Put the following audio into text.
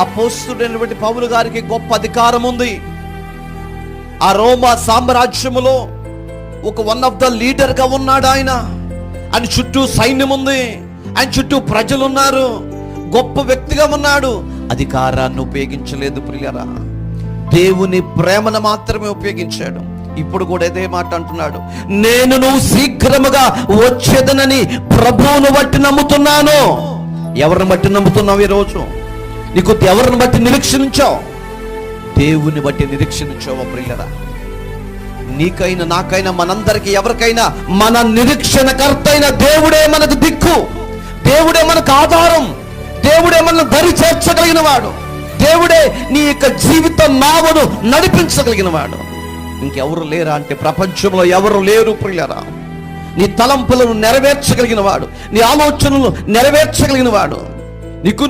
అపోస్తలుడైనటువంటి పౌలు గారికి గొప్ప అధికారం ఉంది. ఆ రోమా సామ్రాజ్యములో ఒక వన్ ఆఫ్ ద లీడర్ గా ఉన్నాడు ఆయన చుట్టూ సైన్యం ఉంది, ఆయన చుట్టూ ప్రజలు ఉన్నారు, గొప్ప వ్యక్తిగా ఉన్నాడు. అధికారాన్ని ఉపయోగించలేదు ప్రియులారా, దేవుని ప్రేమను మాత్రమే ఉపయోగించాడు. ఇప్పుడు కూడా ఇదే మాట అంటున్నాడు, నువ్వు శీఘ్రముగా వచ్చేదనని ప్రభువును బట్టి నమ్ముతున్నాను. ఎవరిని బట్టి నమ్ముతున్నావు? ఈరోజు నీకు ఎవరిని బట్టి నిరీక్షించావు? దేవుని బట్టి నిరీక్షించావు ప్రియులారా. నీకైనా నాకైనా మనందరికీ ఎవరికైనా మన నిరీక్షణకర్త అయిన దేవుడే మనకు దిక్కు, దేవుడే మనకు ఆధారం, దేవుడే మనల్ని దరి చేర్చగలిగిన వాడు, దేవుడే నీ యొక్క జీవిత నావను నడిపించగలిగిన వాడు. ఇంకెవరు లేరా అంటే ప్రపంచంలో ఎవరు లేరు ప్రియులారా. నీ తలంపులను నెరవేర్చగలిగిన వాడు, నీ ఆలోచనలను నెరవేర్చగలిగిన వాడు, నీకు